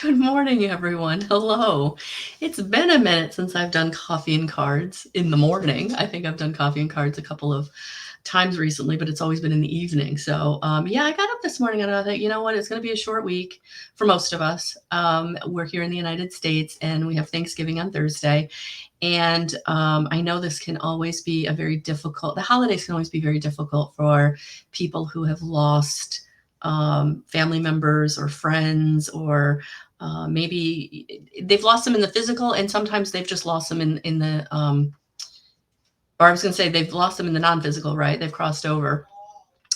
Good morning, everyone. Hello. It's been a minute since I've done coffee and cards in the morning. I think I've done coffee and cards a couple of times recently, but it's always been in the evening. So, yeah, I got up this morning and I thought, you know what? It's going to be a short week for most of us. We're here in the United States and we have Thanksgiving on Thursday. And I know this can always be the holidays can always be very difficult for people who have lost family members or friends, or maybe they've lost them in the physical, and sometimes they've just lost them in the, or I was going to say they've lost them in the non-physical, right? They've crossed over.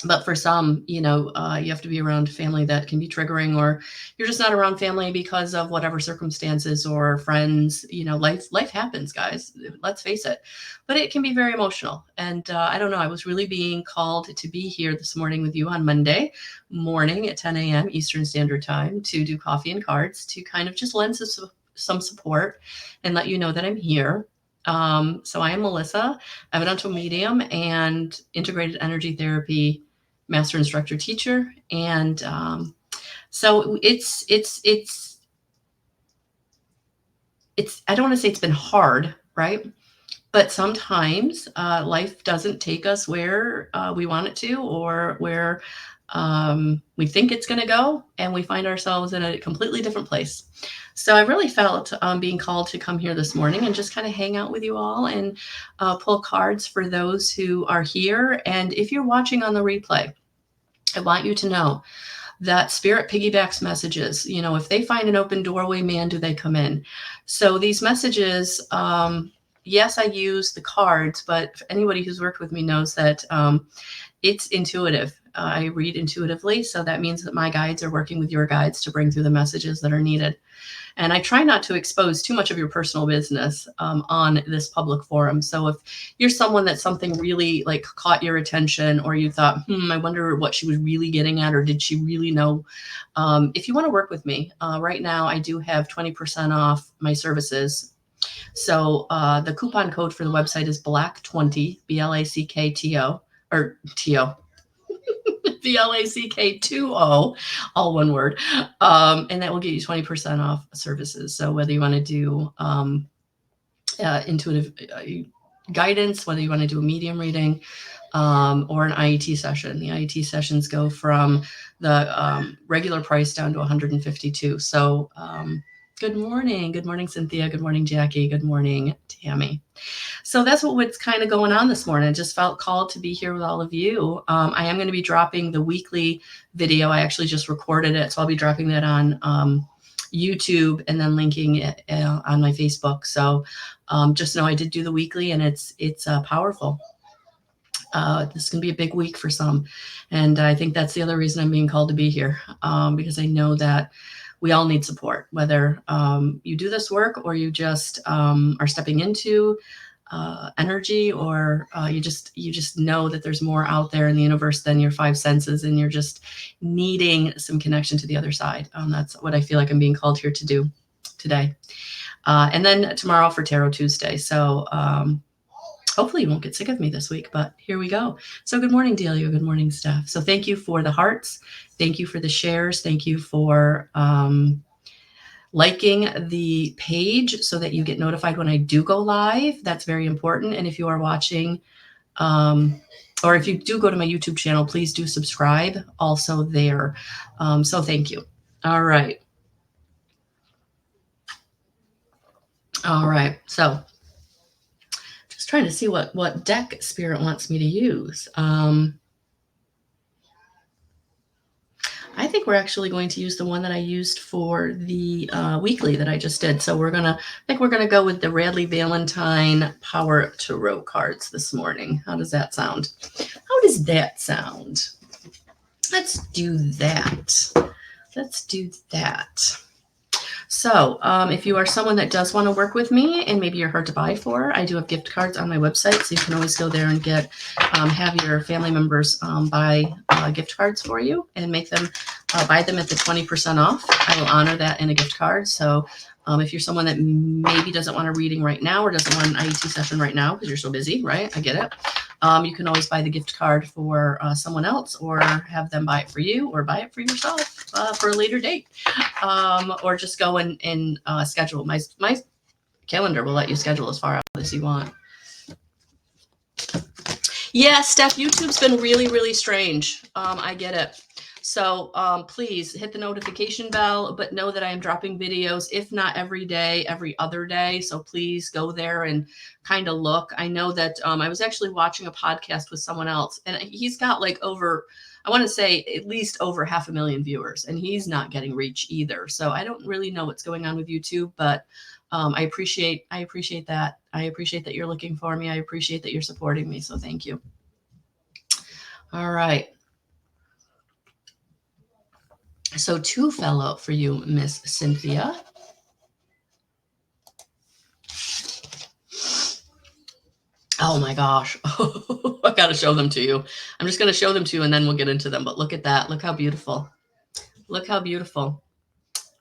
But for some, you have to be around family that can be triggering, or you're just not around family because of whatever circumstances or friends. Life happens, guys. Let's face it. But it can be very emotional. And I don't know. I was really being called to be here this morning with you on Monday morning at 10 a.m. Eastern Standard Time to do coffee and cards, to kind of just lend some support and let you know that I'm here. So I am Melissa, evidential medium and integrated energy therapy master instructor teacher. And so it's I don't want to say it's been hard, right? But sometimes life doesn't take us where we want it to, or where we think it's going to go, and we find ourselves in a completely different place. So I really felt being called to come here this morning and just kind of hang out with you all and pull cards for those who are here. And if you're watching on the replay, I want you to know that spirit piggybacks messages. If they find an open doorway, man, do they come in. So these messages, yes, I use the cards, but anybody who's worked with me knows that it's intuitive. I read intuitively. So that means that my guides are working with your guides to bring through the messages that are needed. And I try not to expose too much of your personal business on this public forum. So if you're someone that something really caught your attention, or you thought, I wonder what she was really getting at, or did she really know? If you want to work with me right now, I do have 20% off my services. So the coupon code for the website is BLACK20, BLACKTO, or TO. BLACK20, all one word. And that will get you 20% off services. So whether you want to do intuitive guidance, whether you want to do a medium reading, or an IET session. The IET sessions go from the regular price down to $152. So good morning, Cynthia. Good morning, Jackie. Good morning, Tammy. So that's what's kind of going on this morning. I just felt called to be here with all of you. I am going to be dropping the weekly video. I actually just recorded it, so I'll be dropping that on YouTube and then linking it on my Facebook. So just know I did do the weekly, and it's powerful. This is going to be a big week for some. And I think that's the other reason I'm being called to be here, because I know that we all need support, whether you do this work, or you just are stepping into energy, or you just know that there's more out there in the universe than your five senses, and you're just needing some connection to the other side. That's what I feel like I'm being called here to do today. And then tomorrow for Tarot Tuesday. So hopefully you won't get sick of me this week, but here we go. So good morning, Delia. Good morning, Steph. So thank you for the hearts. Thank you for the shares. Thank you for liking the page so that you get notified when I do go live. That's very important. And if you are watching, or if you do go to my YouTube channel, please do subscribe also there. So thank you. All right. So just trying to see what deck Spirit wants me to use. I think we're actually going to use the one that I used for the weekly that I just did. So I think we're gonna go with the Radley Valentine Power Tarot cards this morning. How does that sound? Let's do that. So if you are someone that does want to work with me, and maybe you're hard to buy for, I do have gift cards on my website. So you can always go there and have your family members buy gift cards for you, and make them buy them at the 20% off. I will honor that in a gift card. So if you're someone that maybe doesn't want a reading right now, or doesn't want an IET session right now because you're so busy, right? I get it. You can always buy the gift card for someone else, or have them buy it for you, or buy it for yourself for a later date, or just go and schedule. My calendar will let you schedule as far out as you want. Yeah, Steph, YouTube's been really, really strange. I get it. So please hit the notification bell, but know that I am dropping videos, if not every day, every other day. So please go there and kind of look. I know that I was actually watching a podcast with someone else, and he's got like over, I want to say at least over 500,000 viewers, and he's not getting reach either. So I don't really know what's going on with YouTube, but I appreciate that. I appreciate that you're looking for me. I appreciate that you're supporting me. So thank you. All right. So 2 fell out for you, Miss Cynthia. Oh my gosh. I got to show them to you. I'm just going to show them to you and then we'll get into them. But look at that. Look how beautiful. Look how beautiful.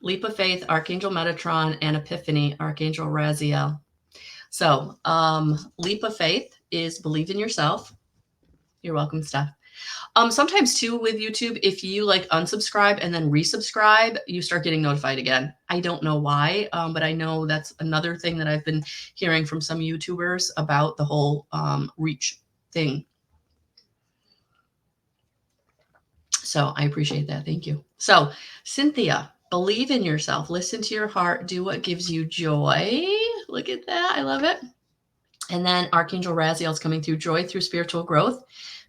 Leap of Faith, Archangel Metatron, and Epiphany, Archangel Raziel. So Leap of Faith is believe in yourself. You're welcome, Steph. Sometimes too with YouTube, if you like unsubscribe and then resubscribe, you start getting notified again. I don't know why, but I know that's another thing that I've been hearing from some YouTubers about the whole reach thing. So I appreciate that. Thank you. So Cynthia, believe in yourself. Listen to your heart. Do what gives you joy. Look at that. I love it. And then Archangel Raziel is coming through joy through spiritual growth.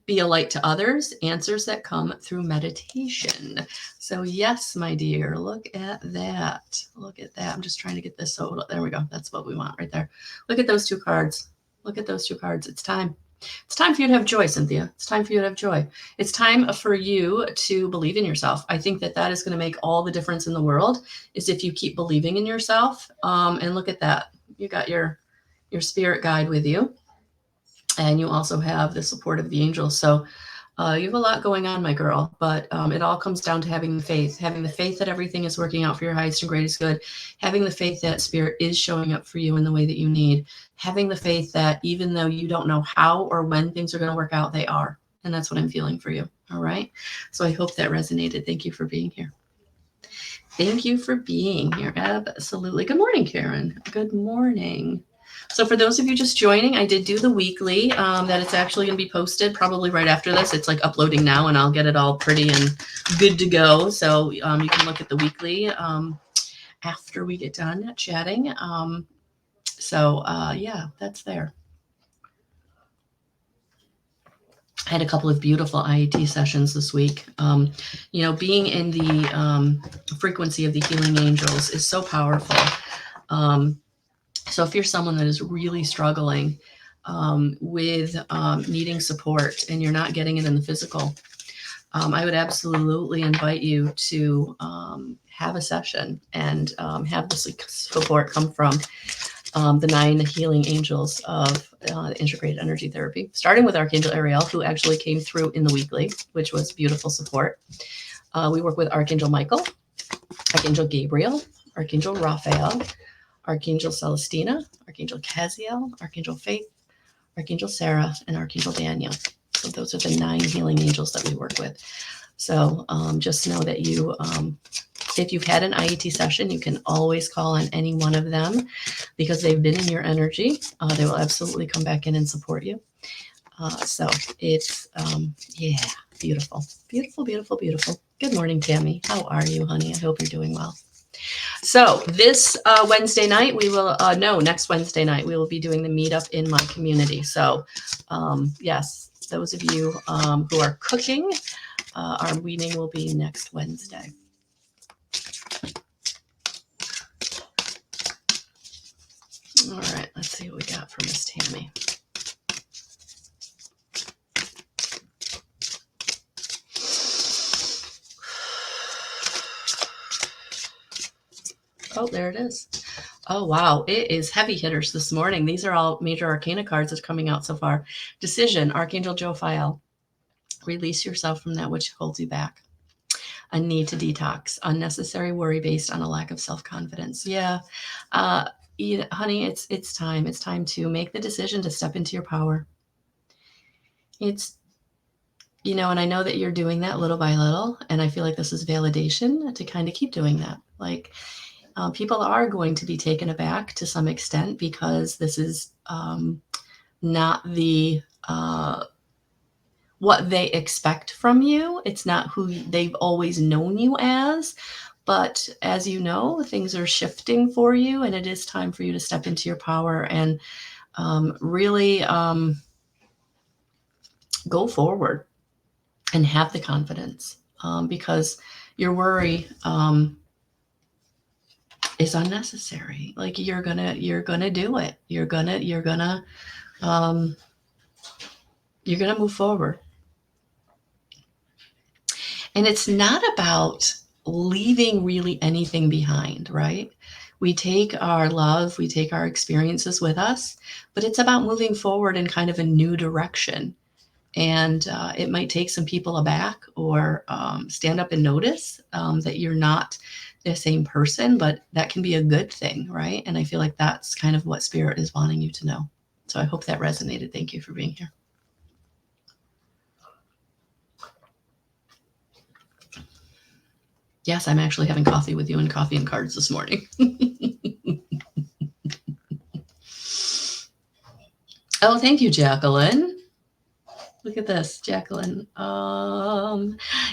Be a light to others, answers that come through meditation. So yes, my dear, look at that. Look at that. I'm just trying to get this. So there we go. That's what we want right there. Look at those 2 cards. Look at those 2 cards. It's time. It's time for you to have joy, Cynthia. It's time for you to have joy. It's time for you to believe in yourself. I think that that is going to make all the difference in the world, is if you keep believing in yourself. And look at that. You got your spirit guide with you. And you also have the support of the angels. So you have a lot going on, my girl, but it all comes down to having the faith that everything is working out for your highest and greatest good, having the faith that spirit is showing up for you in the way that you need, having the faith that even though you don't know how or when things are going to work out, they are. And that's what I'm feeling for you. All right. So I hope that resonated. Thank you for being here. Thank you for being here. Absolutely. Good morning, Karen. Good morning. So for those of you just joining, I did do the weekly that it's actually going to be posted probably right after this. It's like uploading now and I'll get it all pretty and good to go. So you can look at the weekly after we get done chatting. Yeah, that's there. I had a couple of beautiful IET sessions this week. Being in the frequency of the healing angels is so powerful. So if you're someone that is really struggling with needing support and you're not getting it in the physical, I would absolutely invite you to have a session and have this support come from the 9 healing angels of integrated energy therapy, starting with Archangel Ariel, who actually came through in the weekly, which was beautiful support. We work with Archangel Michael, Archangel Gabriel, Archangel Raphael, Archangel Celestina, Archangel Caziel, Archangel Faith, Archangel Sarah, and Archangel Daniel. So those are the 9 healing angels that we work with. So just know that you, if you've had an IET session, you can always call on any one of them because they've been in your energy. They will absolutely come back in and support you. So it's, beautiful, beautiful, beautiful, beautiful. Good morning, Tammy. How are you, honey? I hope you're doing well. So this Wednesday night, next Wednesday night, we will be doing the meetup in my community. So yes, those of you who are cooking, our meeting will be next Wednesday. All right, let's see what we got for Miss Tammy. Oh, there it is. Oh, wow. It is heavy hitters this morning. These are all major arcana cards that's coming out so far. Decision, Archangel Jophiel. Release yourself from that which holds you back. A need to detox. Unnecessary worry based on a lack of self-confidence. Yeah. Honey, it's time. It's time to make the decision to step into your power. It's, and I know that you're doing that little by little, and I feel like this is validation to kind of keep doing that. Like, people are going to be taken aback to some extent because this is not the what they expect from you. It's not who they've always known you as. But as you know, things are shifting for you, and it is time for you to step into your power and really go forward and have the confidence, because your worry is unnecessary. Like, you're gonna do it. You're gonna move forward. And it's not about leaving really anything behind, right? We take our love, we take our experiences with us, but it's about moving forward in kind of a new direction. And it might take some people aback or stand up and notice that you're not the same person, but that can be a good thing, right? And I feel like that's kind of what Spirit is wanting you to know. So I hope that resonated. Thank you for being here. Yes, I'm actually having coffee with you and coffee and cards this morning. Oh, thank you, Jacqueline. Look at this, Jacqueline.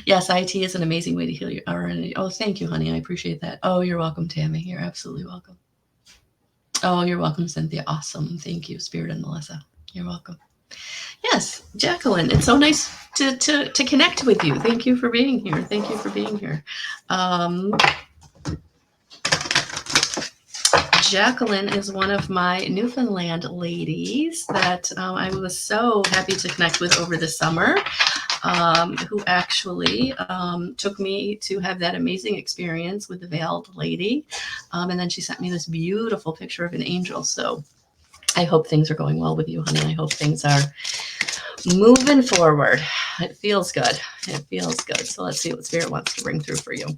Yes, IT is an amazing way to heal your energy. Oh, thank you, honey. I appreciate that. Oh, you're welcome, Tammy. You're absolutely welcome. Oh, you're welcome, Cynthia. Awesome. Thank you, Spirit and Melissa. You're welcome. Yes, Jacqueline. It's so nice to connect with you. Thank you for being here. Thank you for being here. Jacqueline is one of my Newfoundland ladies that I was so happy to connect with over the summer, who actually took me to have that amazing experience with the veiled lady. And then she sent me this beautiful picture of an angel. So I hope things are going well with you, honey. I hope things are moving forward. It feels good. It feels good. So let's see what Spirit wants to bring through for you.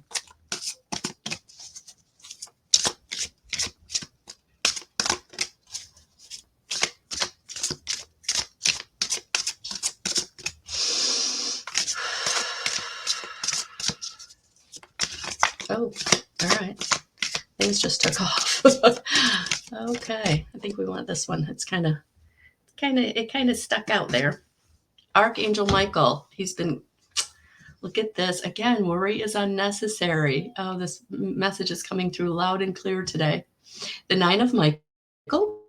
Oh, all right. Things just took off. Okay, I think we want this one. It's kind of stuck out there. Archangel Michael, he's been, look at this. Again, worry is unnecessary. Oh, this message is coming through loud and clear today. The 9 of Michael.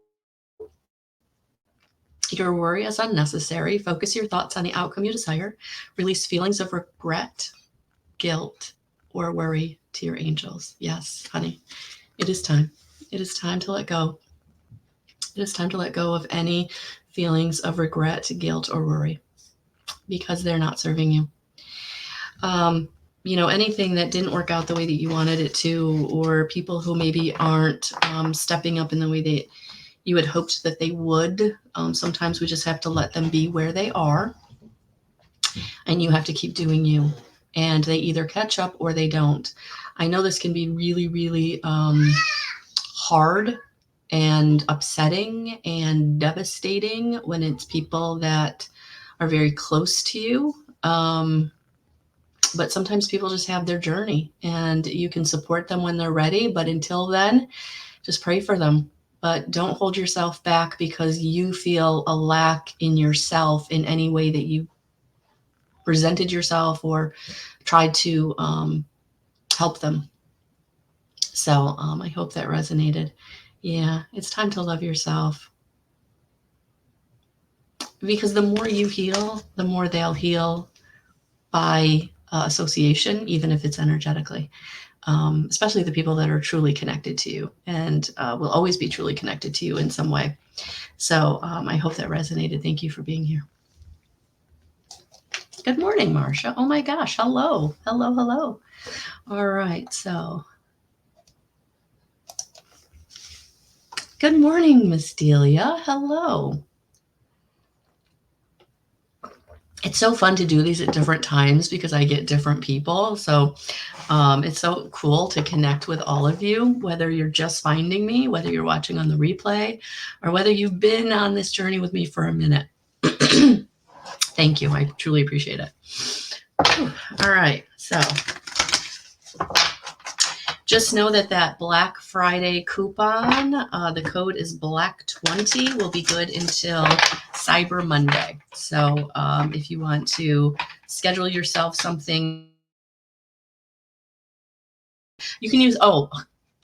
Your worry is unnecessary. Focus your thoughts on the outcome you desire. Release feelings of regret, guilt, or worry to your angels. Yes, honey, it is time. It is time to let go. It is time to let go of any feelings of regret, guilt, or worry, because they're not serving you. Anything that didn't work out the way that you wanted it to, or people who maybe aren't stepping up in the way that you had hoped that they would. Sometimes we just have to let them be where they are, and you have to keep doing you. And they either catch up or they don't. I know this can be really, really hard and upsetting and devastating when it's people that are very close to you. But sometimes people just have their journey, and you can support them when they're ready. But until then, just pray for them. But don't hold yourself back because you feel a lack in yourself in any way that you presented yourself or tried to help them. So I hope that resonated. Yeah, it's time to love yourself. Because the more you heal, the more they'll heal by association, even if it's energetically. Especially the people that are truly connected to you and will always be truly connected to you in some way. So I hope that resonated. Thank you for being here. Good morning, Marcia. Oh my gosh. Hello. Hello, hello. All right. So good morning, Miss Delia. Hello. It's so fun to do these at different times because I get different people. So it's so cool to connect with all of you, whether you're just finding me, whether you're watching on the replay, or whether you've been on this journey with me for a minute. Thank you. I truly appreciate it. Whew. All right. So just know that Black Friday coupon, the code is BLACK20, will be good until Cyber Monday. So if you want to schedule yourself something, you can use,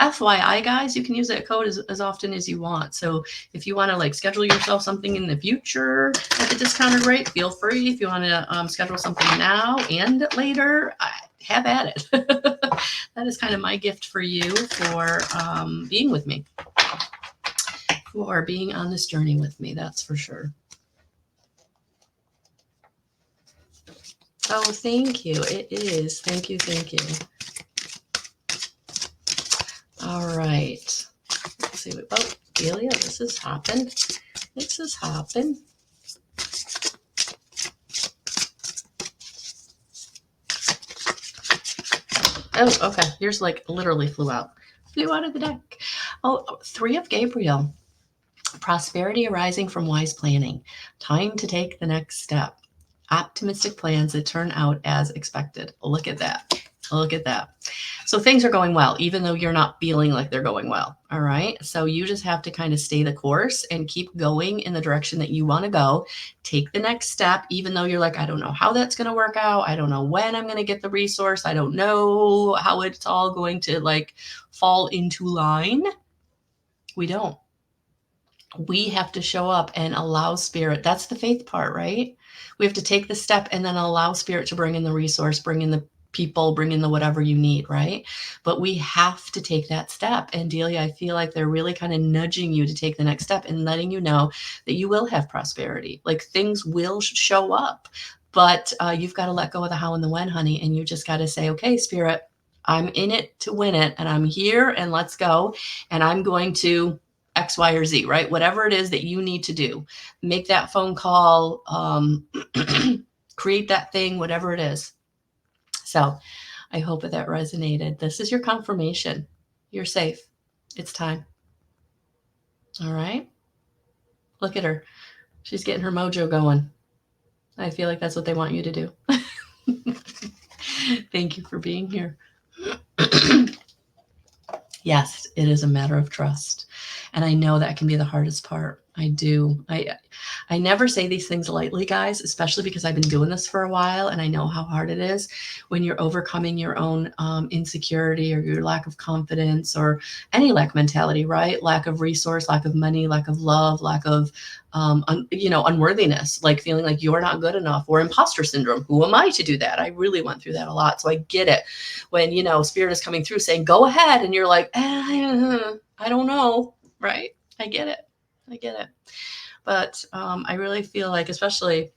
FYI guys, you can use that code as often as you want. So if you want to like schedule yourself something in the future at the discounted rate, feel free. If you want to schedule something now and later, have at it. That is kind of my gift for you for being with me, for being on this journey with me. That's for sure. Oh, thank you. It is. Thank you. Thank you. All right. Let's see. Oh, Delia, this is hopping. This is hopping. Oh, okay. Yours like literally flew out. Flew out of the deck. Oh, 3 of Gabriel. Prosperity arising from wise planning. Time to take the next step. Optimistic plans that turn out as expected. Look at that. Look at that. So things are going well, even though you're not feeling like they're going well. All right. So you just have to kind of stay the course and keep going in the direction that you want to go. Take the next step, even though you're like, I don't know how that's going to work out. I don't know when I'm going to get the resource. I don't know how it's all going to like fall into line. We don't. We have to show up and allow spirit. That's the faith part, right? We have to take the step and then allow spirit to bring in the resource, bring in the people, bring in the whatever you need, right? But we have to take that step. And Delia, I feel like they're really kind of nudging you to take the next step and letting you know that you will have prosperity. Like things will show up, but you've got to let go of the how and the when, honey. And you just got to say, okay, spirit, I'm in it to win it. And I'm here and let's go. And I'm going to X, Y, or Z, right? Whatever it is that you need to do, make that phone call, create that thing, whatever it is. So I hope that resonated. This is your confirmation. You're safe. It's time. All right. Look at her. She's getting her mojo going. I feel like that's what they want you to do. Thank you for being here. Yes, it is a matter of trust. And I know that can be the hardest part. I do. I never say these things lightly, guys, especially because I've been doing this for a while and I know how hard it is when you're overcoming your own insecurity or your lack of confidence or any lack mentality, right? Lack of resource, lack of money, lack of love, lack of unworthiness, like feeling like you're not good enough, or imposter syndrome. Who am I to do that? I really went through that a lot. So I get it when, spirit is coming through saying, go ahead. And you're like, I don't know. Right. I get it. But I really feel like, especially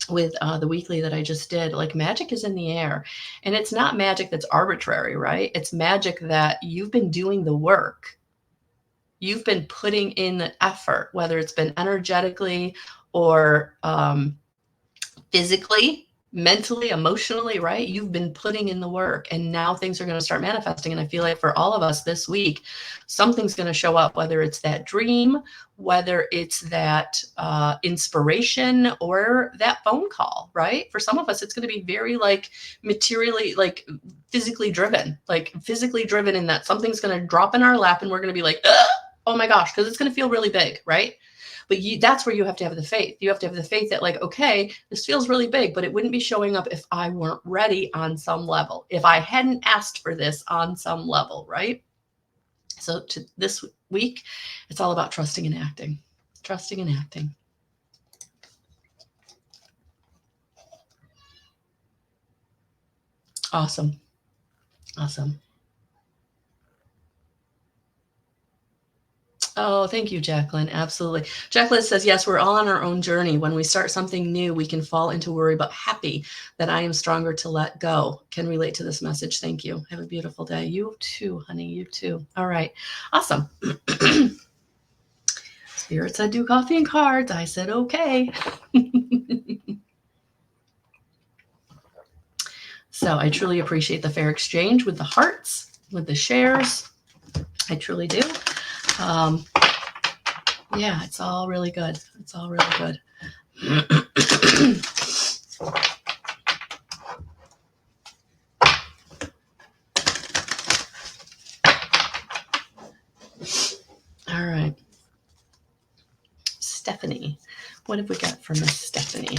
with the weekly that I just did, like magic is in the air, and it's not magic that's arbitrary, right? It's magic that you've been doing the work. You've been putting in the effort, whether it's been energetically or physically, mentally, emotionally, right? You've been putting in the work, and now things are going to start manifesting. And I feel like for all of us this week, something's going to show up, whether it's that dream, whether it's that inspiration, or that phone call, right? For some of us, it's going to be very like materially, like physically driven in that something's going to drop in our lap and we're going to be like, oh my gosh, because it's going to feel really big, right? But that's where you have to have the faith. You have to have the faith that like, okay, this feels really big, but it wouldn't be showing up if I weren't ready on some level, if I hadn't asked for this on some level, right? So this week, it's all about trusting and acting. Trusting and acting. Awesome. Oh, thank you, Jacqueline. Absolutely. Jacqueline says, yes, we're all on our own journey. When we start something new, we can fall into worry, but happy that I am stronger to let go. Can relate to this message. Thank you. Have a beautiful day. You too, honey. You too. All right. Awesome. Spirit said, do coffee and cards. I said, okay. So I truly appreciate the fair exchange with the hearts, with the shares. I truly do. Yeah, it's all really good. All right. Stephanie. What have we got for Miss Stephanie?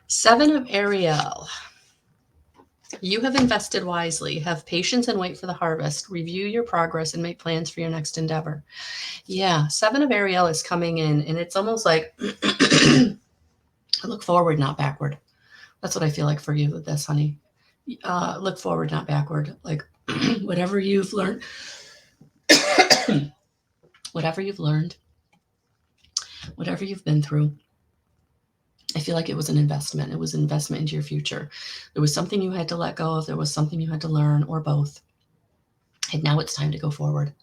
Seven of Ariel. You have invested wisely. Have patience and wait for the harvest. Review your progress and make plans for your next endeavor. Yeah, Seven of Ariel is coming in, and it's almost like look forward, not backward. That's what I feel like for you with this, honey. Look forward, not backward. Like whatever you've learned, whatever you've learned, whatever you've been through, I feel like it was an investment. It was an investment into your future. There was something you had to let go of. There was something you had to learn, or both. And now it's time to go forward.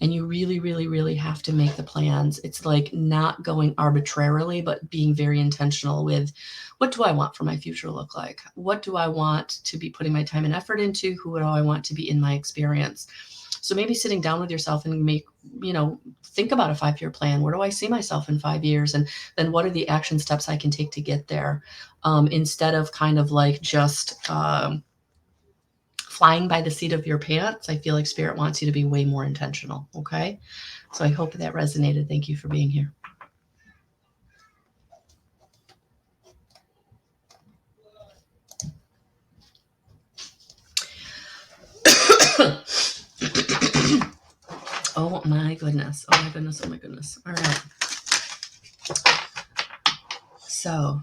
And you really, really, really have to make the plans. It's like not going arbitrarily, but being very intentional with what do I want for my future to look like? What do I want to be putting my time and effort into? Who do I want to be in my experience? So maybe sitting down with yourself and think about a 5-year plan. Where do I see myself in 5 years? And then what are the action steps I can take to get there? Instead of kind of like just flying by the seat of your pants, I feel like Spirit wants you to be way more intentional. Okay. So I hope that resonated. Thank you for being here. Oh my goodness. Oh my goodness. Oh my goodness. All right. So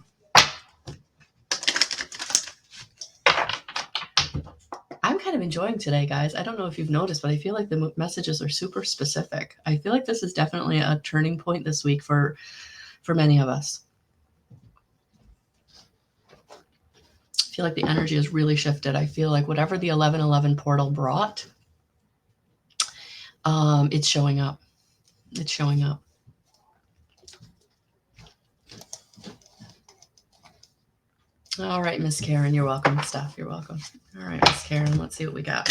I'm kind of enjoying today, guys. I don't know if you've noticed, but I feel like the messages are super specific. I feel like this is definitely a turning point this week for many of us. I feel like the energy has really shifted. I feel like whatever the 1111 portal brought, it's showing up. It's showing up. All right, Miss Karen, you're welcome. Steph, you're welcome. All right, Miss Karen, let's see what we got.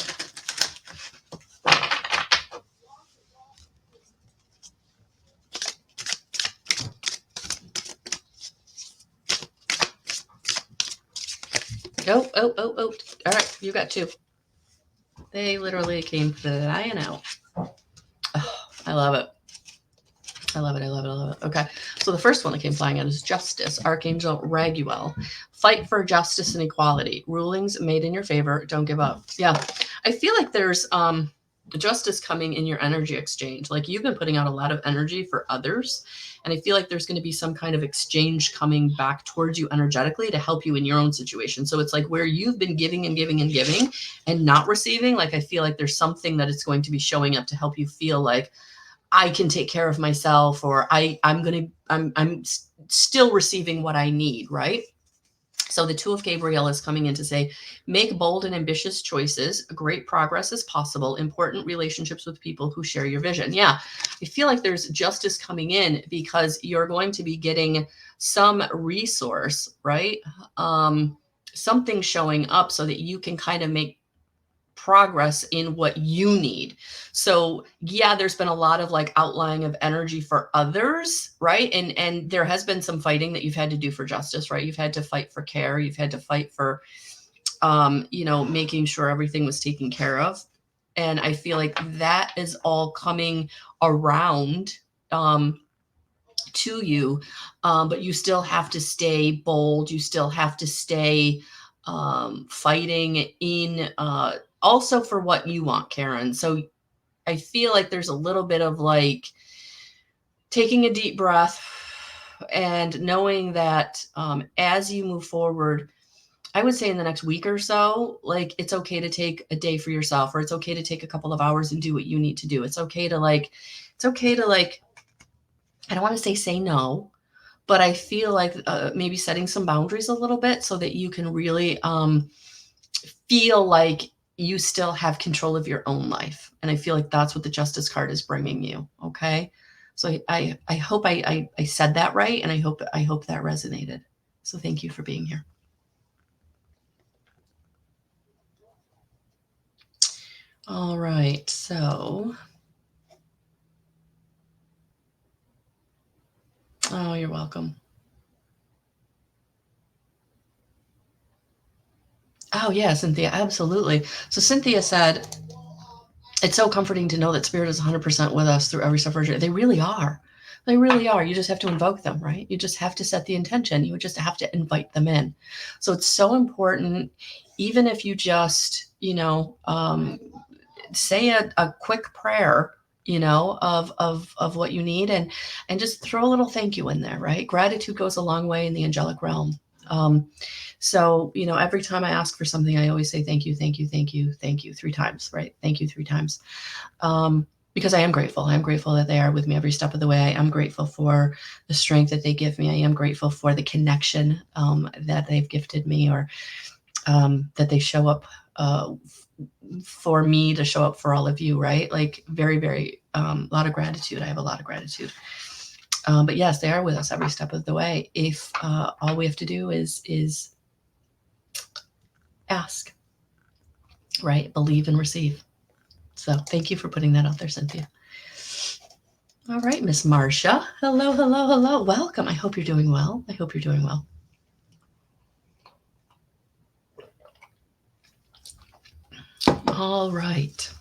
Oh. All right, you got two. They literally came flying out. Oh, I love it. I love it. I love it. I love it. Okay. So the first one that came flying out is Justice, Archangel Raguel. Fight for justice and equality. Rulings made in your favor. Don't give up. Yeah. I feel like there's justice coming in your energy exchange. Like you've been putting out a lot of energy for others. And I feel like there's going to be some kind of exchange coming back towards you energetically to help you in your own situation. So it's like where you've been giving and giving and giving and not receiving. Like I feel like there's something that it's going to be showing up to help you feel like I can take care of myself, or I'm still receiving what I need, right? So the Two of Gabriel is coming in to say, make bold and ambitious choices. Great progress is possible. Important relationships with people who share your vision. Yeah, I feel like there's justice coming in because you're going to be getting some resource, right? Something showing up so that you can kind of make progress in what you need. So yeah, there's been a lot of like outlying of energy for others, right? And there has been some fighting that you've had to do for justice, right? You've had to fight for care. You've had to fight for, making sure everything was taken care of. And I feel like that is all coming around, to you, but you still have to stay bold. You still have to stay fighting in also for what you want, Karen. So I feel like there's a little bit of like taking a deep breath and knowing that as you move forward, I would say in the next week or so, like it's okay to take a day for yourself, or it's okay to take a couple of hours and do what you need to do. It's okay to like, I don't want to say no, but I feel like maybe setting some boundaries a little bit so that you can really feel like you still have control of your own life. And I feel like that's what the Justice card is bringing you. Okay. So I hope I said that right. And I hope that resonated. So thank you for being here. All right, so, oh, you're welcome. Oh, yeah, Cynthia, absolutely. So Cynthia said, it's so comforting to know that Spirit is 100% with us through every step of our journey. They really are. They really are. You just have to invoke them, right? You just have to set the intention. You just have to invite them in. So it's so important, even if you just, say a quick prayer, of what you need, and just throw a little thank you in there, right? Gratitude goes a long way in the angelic realm. So, every time I ask for something, I always say thank you, thank you, thank you, thank you 3 times, right? Thank you 3 times. Because I am grateful. I'm grateful that they are with me every step of the way. I am grateful for the strength that they give me. I am grateful for the connection that they've gifted me, or that they show up for me to show up for all of you, right? Like very, very, a lot of gratitude. I have a lot of gratitude. But yes, they are with us every step of the way. If all we have to do is ask, right? Believe and receive. So thank you for putting that out there, Cynthia. All right, Miss Marcia. Hello, hello, hello. Welcome. I hope you're doing well. I hope you're doing well. All right.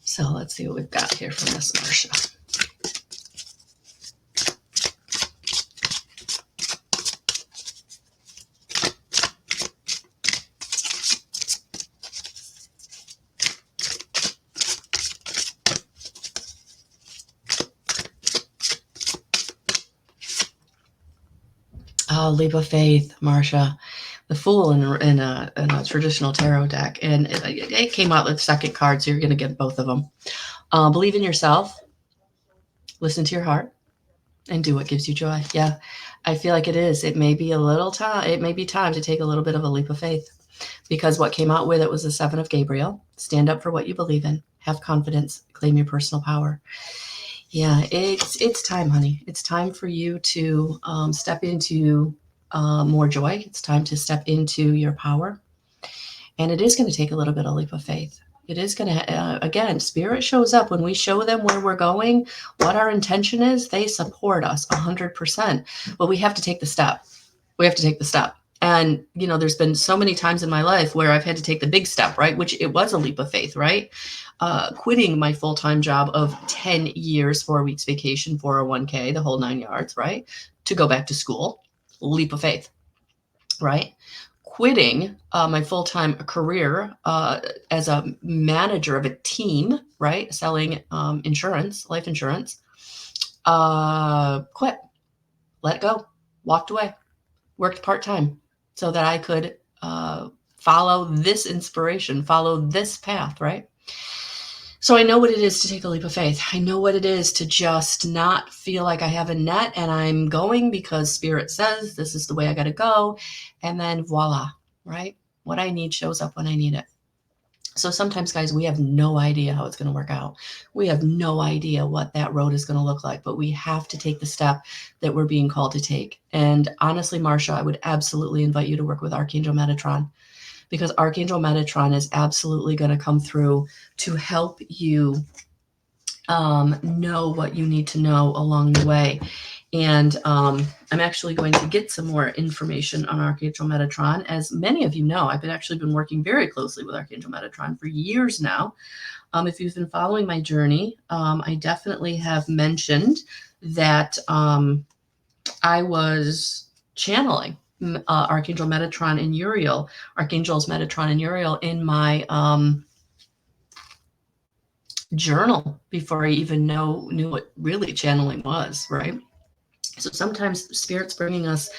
So let's see what we've got here from Miss Marcia. Oh, leap of faith, Marcia. The Fool in a traditional tarot deck, and it came out with the second card, so you're going to get both of them. Believe in yourself, listen to your heart, and do what gives you joy. Yeah, I feel like it is. It may be a little time. It may be time to take a little bit of a leap of faith, because what came out with it was the 7 of Gabriel. Stand up for what you believe in. Have confidence. Claim your personal power. Yeah, it's time, honey. It's time for you to step into more joy. It's time to step into your power. And it is going to take a little bit of leap of faith. It is going to, again, Spirit shows up when we show them where we're going, what our intention is. They support us 100%. But we have to take the step. We have to take the step. And, there's been so many times in my life where I've had to take the big step, right? Which it was a leap of faith, right? Quitting my full-time job of 10 years, 4 weeks vacation, 401k, the whole 9 yards, right? To go back to school, leap of faith, right? Quitting my full-time career as a manager of a team, right? Selling insurance, life insurance, quit, let go, walked away, worked part-time so that I could follow this inspiration, follow this path, right? So I know what it is to take a leap of faith. I know what it is to just not feel like I have a net and I'm going because Spirit says this is the way I got to go. And then voila, right? What I need shows up when I need it. So sometimes, guys, we have no idea how it's going to work out. We have no idea what that road is going to look like, but we have to take the step that we're being called to take. And honestly, Marcia, I would absolutely invite you to work with Archangel Metatron, because Archangel Metatron is absolutely going to come through to help you know what you need to know along the way. And I'm actually going to get some more information on Archangel Metatron. As many of you know, I've actually been working very closely with Archangel Metatron for years now. If you've been following my journey, I definitely have mentioned that I was channeling Archangel Metatron and Uriel, Archangels Metatron and Uriel in my journal before I even knew what really channeling was, right? So sometimes Spirit's bringing us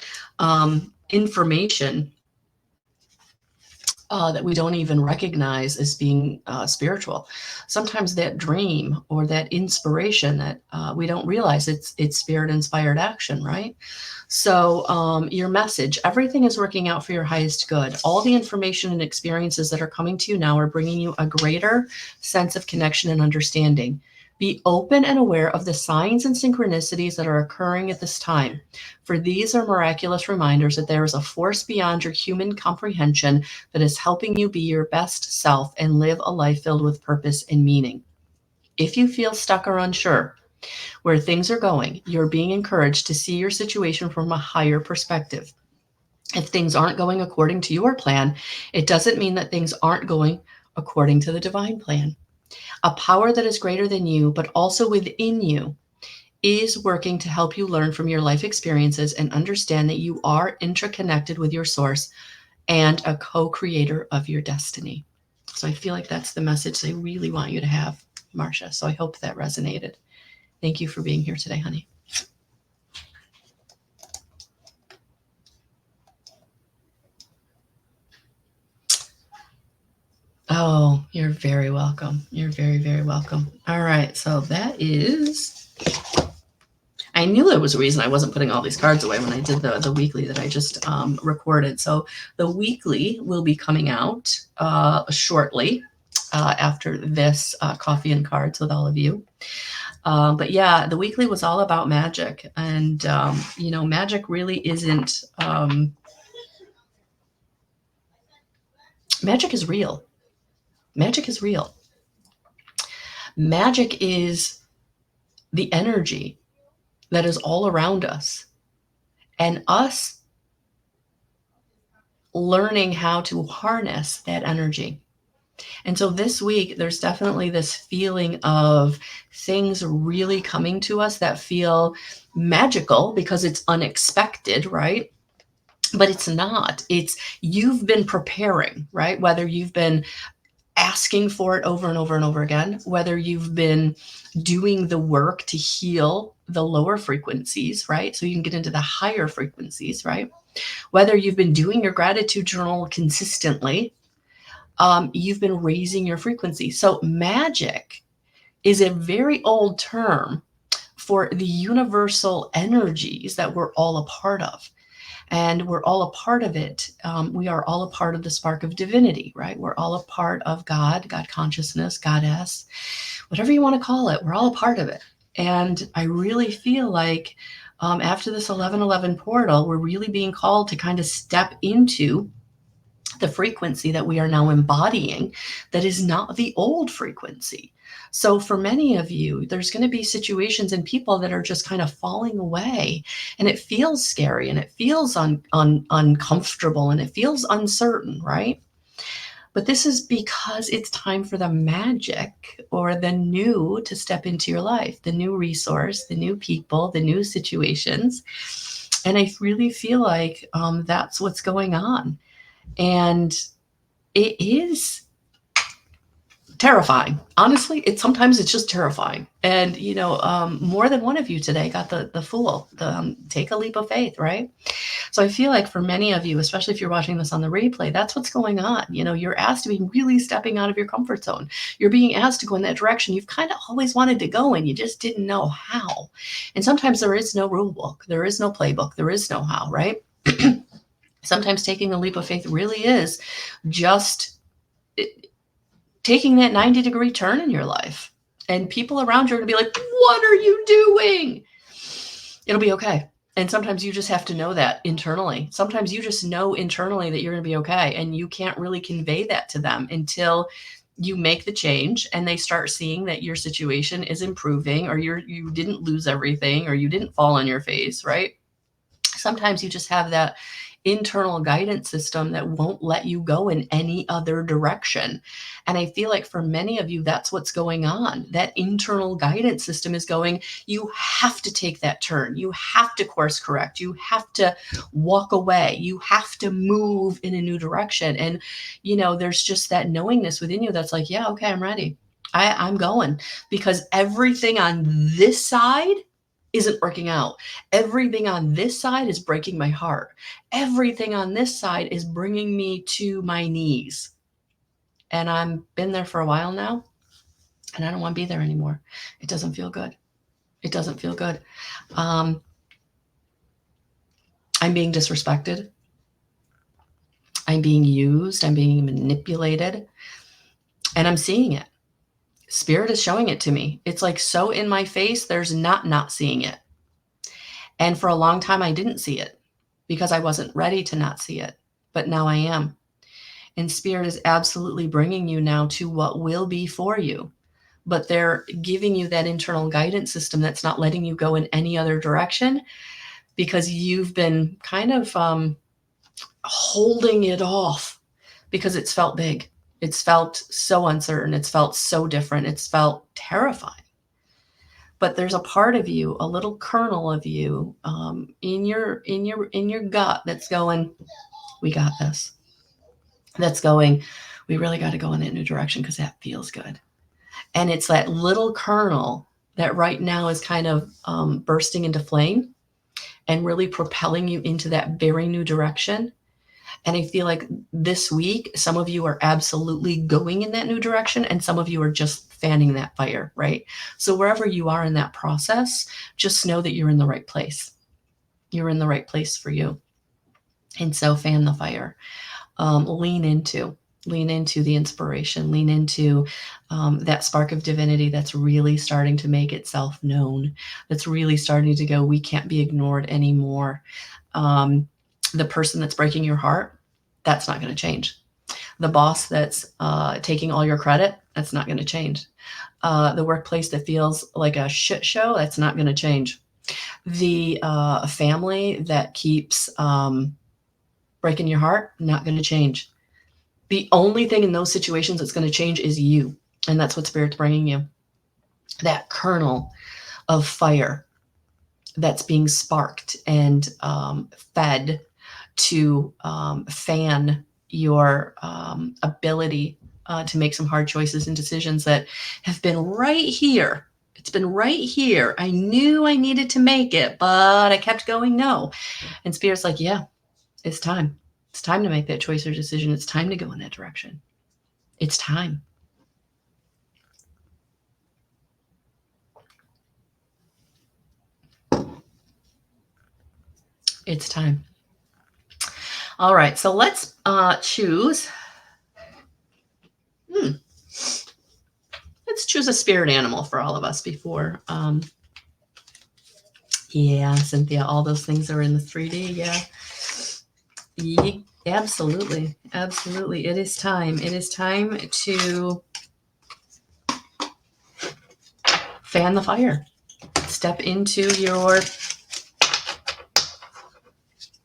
information that we don't even recognize as being spiritual. Sometimes that dream or that inspiration that we don't realize it's spirit inspired action, right? So your message, everything is working out for your highest good. All the information and experiences that are coming to you now are bringing you a greater sense of connection and understanding. Be open and aware of the signs and synchronicities that are occurring at this time, for these are miraculous reminders that there is a force beyond your human comprehension that is helping you be your best self and live a life filled with purpose and meaning. If you feel stuck or unsure where things are going, you're being encouraged to see your situation from a higher perspective. If things aren't going according to your plan, it doesn't mean that things aren't going according to the divine plan. A power that is greater than you, but also within you, is working to help you learn from your life experiences and understand that you are interconnected with your source and a co-creator of your destiny. So I feel like that's the message they really want you to have, Marcia. So I hope that resonated. Thank you for being here today, honey. Oh, you're very welcome. You're very, very welcome. All right. So that is, I knew there was a reason I wasn't putting all these cards away when I did the weekly that I just recorded. So the weekly will be coming out shortly after this coffee and cards with all of you. But yeah, the weekly was all about magic. And, magic really isn't, magic is real. Magic is real. Magic is the energy that is all around us, and us learning how to harness that energy. And so this week, there's definitely this feeling of things really coming to us that feel magical because it's unexpected, right? But it's not. It's you've been preparing, right? Whether you've been asking for it over and over and over again, whether you've been doing the work to heal the lower frequencies, right? So you can get into the higher frequencies, right? Whether you've been doing your gratitude journal consistently, you've been raising your frequency. So magic is a very old term for the universal energies that we're all a part of. And we're all a part of it. We are all a part of the spark of divinity, right? We're all a part of God, God consciousness, Goddess, whatever you want to call it. We're all a part of it. And I really feel like after this 1111 portal, we're really being called to kind of step into the frequency that we are now embodying that is not the old frequency. So for many of you, there's going to be situations and people that are just kind of falling away, and it feels scary and it feels uncomfortable and it feels uncertain, right? But this is because it's time for the magic or the new to step into your life, the new resource, the new people, the new situations. And I really feel like that's what's going on. And it is terrifying. Honestly, sometimes it's just terrifying. And more than one of you today got the fool, take a leap of faith, right? So I feel like for many of you, especially if you're watching this on the replay, that's what's going on. You're asked to be really stepping out of your comfort zone. You're being asked to go in that direction you've kind of always wanted to go, and you just didn't know how. And sometimes there is no rule book, there is no playbook, there is no how, right? Sometimes taking a leap of faith really is just taking that 90-degree turn in your life. And people around you are going to be like, what are you doing? It'll be okay. And sometimes you just have to know that internally. Sometimes you just know internally that you're going to be okay. And you can't really convey that to them until you make the change and they start seeing that your situation is improving, or you didn't lose everything, or you didn't fall on your face, right? Sometimes you just have that internal guidance system that won't let you go in any other direction. And I feel like for many of you, that's what's going on. That internal guidance system is going, you have to take that turn. You have to course correct. You have to walk away. You have to move in a new direction. And, there's just that knowingness within you that's like, yeah, okay, I'm ready. I'm going, because everything on this side isn't working out. Everything on this side is breaking my heart. Everything on this side is bringing me to my knees. And I've been there for a while now, and I don't want to be there anymore. It doesn't feel good. It doesn't feel good. I'm being disrespected. I'm being used. I'm being manipulated. And I'm seeing it. Spirit is showing it to me. It's like so in my face, there's not seeing it. And for a long time, I didn't see it because I wasn't ready to not see it. But now I am. And Spirit is absolutely bringing you now to what will be for you. But they're giving you that internal guidance system that's not letting you go in any other direction because you've been kind of holding it off because it's felt big. It's felt so uncertain. It's felt so different. It's felt terrifying. But there's a part of you, a little kernel of you, in your gut that's going, we got this. That's going, we really got to go in that new direction because that feels good. And it's that little kernel that right now is kind of bursting into flame and really propelling you into that very new direction. And I feel like this week, some of you are absolutely going in that new direction, and some of you are just fanning that fire, right? So wherever you are in that process, just know that you're in the right place. You're in the right place for you. And so fan the fire. Lean into the inspiration, lean into that spark of divinity that's really starting to make itself known, that's really starting to go, we can't be ignored anymore. The person that's breaking your heart, that's not going to change. The boss that's taking all your credit, that's not going to change. The workplace that feels like a shit show, that's not going to change. The family that keeps breaking your heart, not going to change. The only thing in those situations that's going to change is you. And that's what Spirit's bringing you. That kernel of fire that's being sparked and fed to fan your ability to make some hard choices and decisions that have been right here. It's been right here. I knew I needed to make it, but I kept going no. And Spirit's like, yeah, it's time. It's time to make that choice or decision. It's time to go in that direction. It's time. It's time. All right, so let's choose. Let's choose a spirit animal for all of us before. Yeah, Cynthia, all those things are in the 3D. Yeah. Absolutely. Absolutely. It is time. It is time to fan the fire. Step into your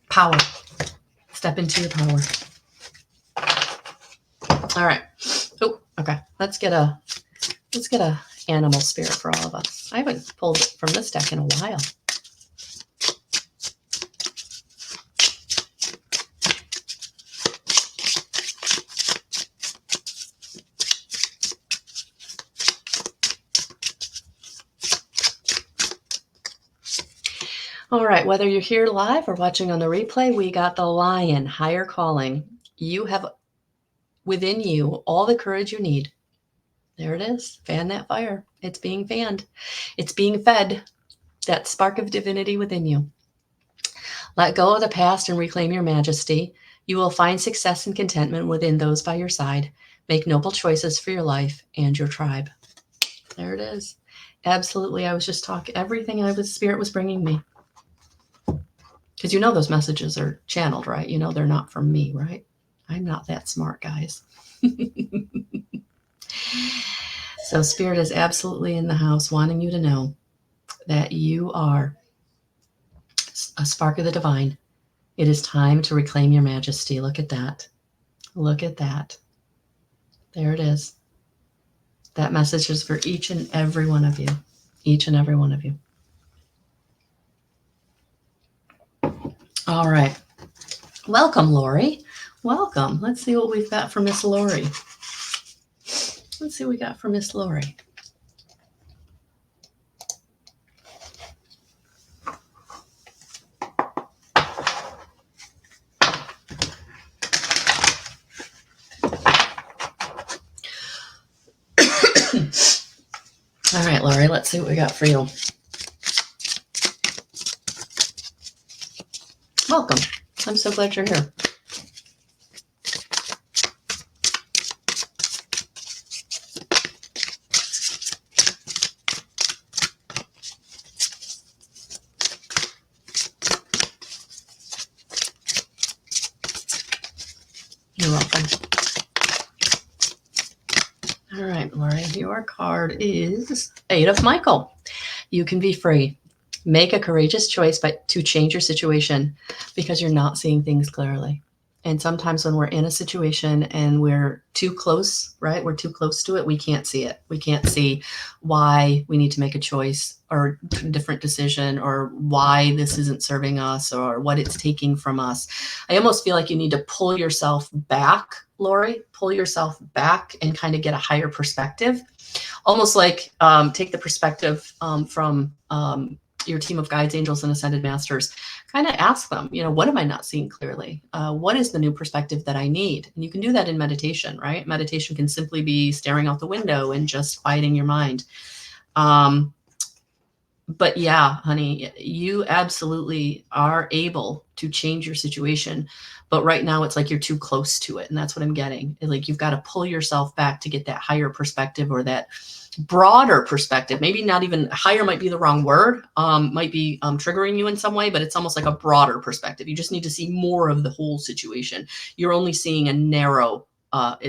power. Step into your power. All right. Oh, okay. Let's get a animal spirit for all of us. I haven't pulled it from this deck in a while. All right, whether you're here live or watching on the replay, we got the Lion, higher calling. You have within you all the courage you need. There it is. Fan that fire. It's being fanned. It's being fed. That spark of divinity within you. Let go of the past and reclaim your majesty. You will find success and contentment within those by your side. Make noble choices for your life and your tribe. There it is. Absolutely. I was just talking everything Spirit was bringing me. Because you know those messages are channeled, right? You know they're not from me, right? I'm not that smart, guys. So Spirit is absolutely in the house wanting you to know that you are a spark of the divine. It is time to reclaim your majesty. Look at that. Look at that. There it is. That message is for each and every one of you. Each and every one of you. All right. Welcome, Lori. Welcome. Let's see what we've got for Miss Lori. Let's see what we got for Miss Lori. All right, Lori, let's see what we got for you. Welcome. I'm so glad you're here. You're welcome. All right, Lori, your card is Eight of Michael. You can be free. Make a courageous choice to change your situation because you're not seeing things clearly. And sometimes when we're in a situation and we're too close, right? We're too close to it. We can't see it. We can't see why we need to make a choice or a different decision or why this isn't serving us or what it's taking from us. I almost feel like you need to pull yourself back, Lori, pull yourself back and kind of get a higher perspective. Almost like take the perspective from your team of guides, angels, and ascended masters. Kind of ask them, what am I not seeing clearly? What is the new perspective that I need? And you can do that in meditation, right? Meditation can simply be staring out the window and just quieting your mind. But yeah, honey, you absolutely are able to change your situation. But right now it's like you're too close to it. And that's what I'm getting. Like you've got to pull yourself back to get that higher perspective or that broader perspective. Maybe not even higher might be the wrong word, might be triggering you in some way, but it's almost like a broader perspective. You just need to see more of the whole situation. You're only seeing a narrow,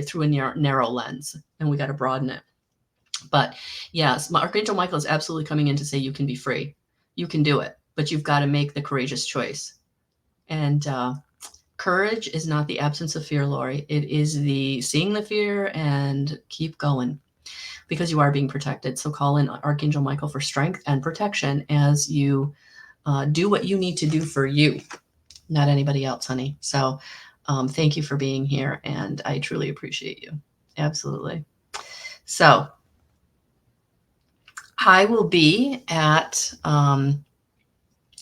through a narrow lens, and we got to broaden it. But yes, Archangel Michael is absolutely coming in to say you can be free. You can do it, but you've got to make the courageous choice. And courage is not the absence of fear, Lori. It is the seeing the fear and keep going because you are being protected. So call in Archangel Michael for strength and protection as you do what you need to do for you, not anybody else, honey. So thank you for being here, and I truly appreciate you. Absolutely. So I will be at,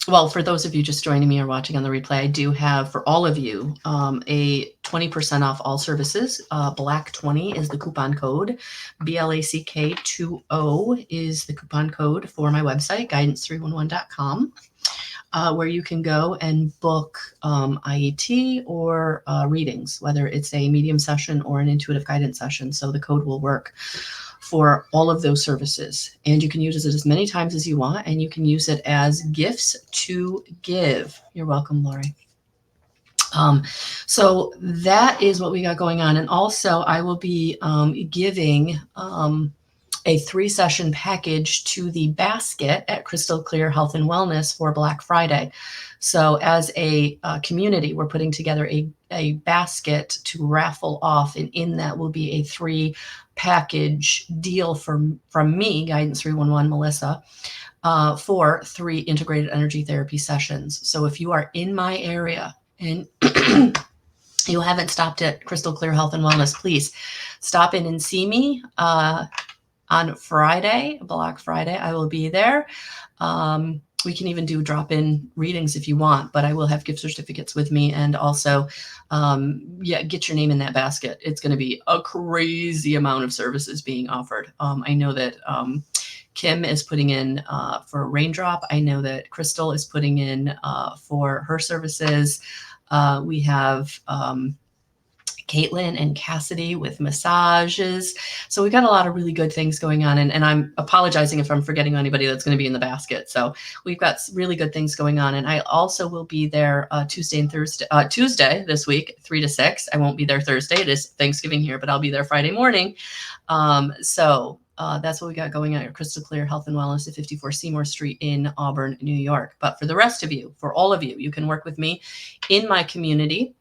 well, for those of you just joining me or watching on the replay, I do have for all of you a 20% off all services. Black 20 is the coupon code. BLACK20 is the coupon code for my website, guidance311.com. Where you can go and book IET or readings, whether it's a medium session or an intuitive guidance session. So the code will work for all of those services. And you can use it as many times as you want, and you can use it as gifts to give. You're welcome, Lori. So that is what we got going on. And also I will be giving a 3-session package to the basket at Crystal Clear Health and Wellness for Black Friday. So as a community, we're putting together a basket to raffle off, and in that will be a 3-package deal from me, Guidance 311 Melissa, for 3 integrated energy therapy sessions. So if you are in my area and you haven't stopped at Crystal Clear Health and Wellness, please stop in and see me. On Friday, Black Friday, I will be there. We can even do drop-in readings if you want, but I will have gift certificates with me. And also, get your name in that basket. It's going to be a crazy amount of services being offered. I know that Kim is putting in for Raindrop. I know that Crystal is putting in for her services. We have Caitlin and Cassidy with massages. So we got a lot of really good things going on. And I'm apologizing if I'm forgetting anybody that's going to be in the basket. So we've got really good things going on. And I also will be there Tuesday and Thursday, Tuesday this week, 3 to 6. I won't be there Thursday. It is Thanksgiving here, but I'll be there Friday morning. So that's what we got going on at Crystal Clear Health and Wellness at 54 Seymour Street in Auburn, New York. But for the rest of you, for all of you, you can work with me in my community.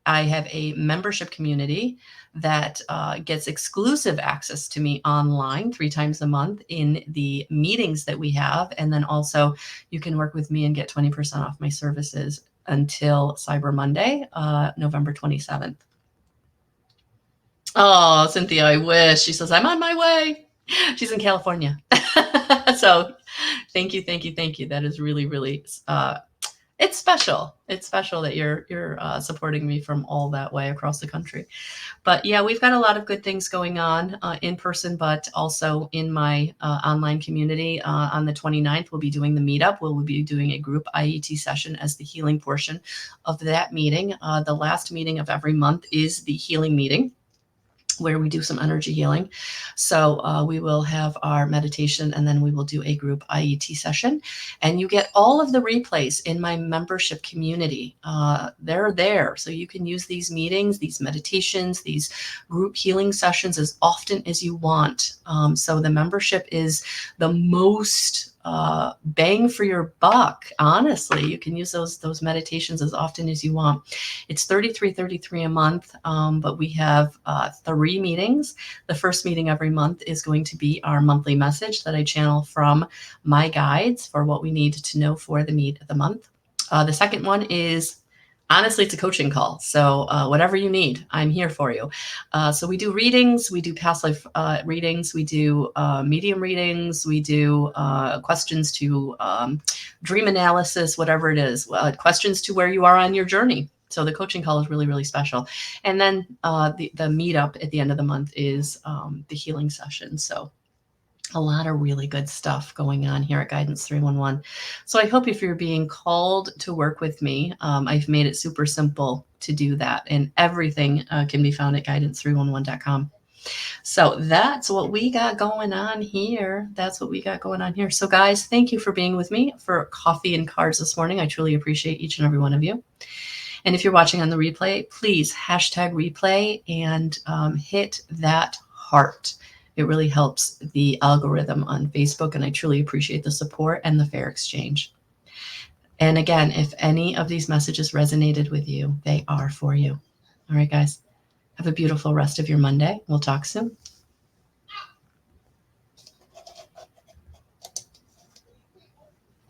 I have a membership community that gets exclusive access to me online 3 times a month in the meetings that we have. And then also you can work with me and get 20% off my services until Cyber Monday, November 27th. Oh, Cynthia, I wish. She says, I'm on my way. She's in California. So thank you. That is really, really It's special. It's special that you're supporting me from all that way across the country. But yeah, we've got a lot of good things going on in person, but also in my online community. On the 29th, we'll be doing the meetup. We'll be doing a group IET session as the healing portion of that meeting. The last meeting of every month is the healing meeting, where we do some energy healing. So we will have our meditation, and then we will do a group IET session. And you get all of the replays in my membership community. They're there. So you can use these meetings, these meditations, these group healing sessions as often as you want. So the membership is the most bang for your buck. Honestly, you can use those meditations as often as you want. It's $33.33 a month, but we have 3 meetings. The first meeting every month is going to be our monthly message that I channel from my guides for what we need to know for the month. The second one is, honestly, it's a coaching call. So whatever you need, I'm here for you. So we do readings, we do past life readings, we do medium readings, we do questions to dream analysis, whatever it is, questions to where you are on your journey. So the coaching call is really, really special. And then the meetup at the end of the month is the healing session. So a lot of really good stuff going on here at Guidance 311. So I hope if you're being called to work with me, I've made it super simple to do that. And everything can be found at guidance311.com. So that's what we got going on here. That's what we got going on here. So guys, thank you for being with me for Coffee and Cards this morning. I truly appreciate each and every one of you. And if you're watching on the replay, please hashtag replay and hit that heart. It really helps the algorithm on Facebook, and I truly appreciate the support and the fair exchange. And again, if any of these messages resonated with you, they are for you. All right, guys, have a beautiful rest of your Monday. We'll talk soon.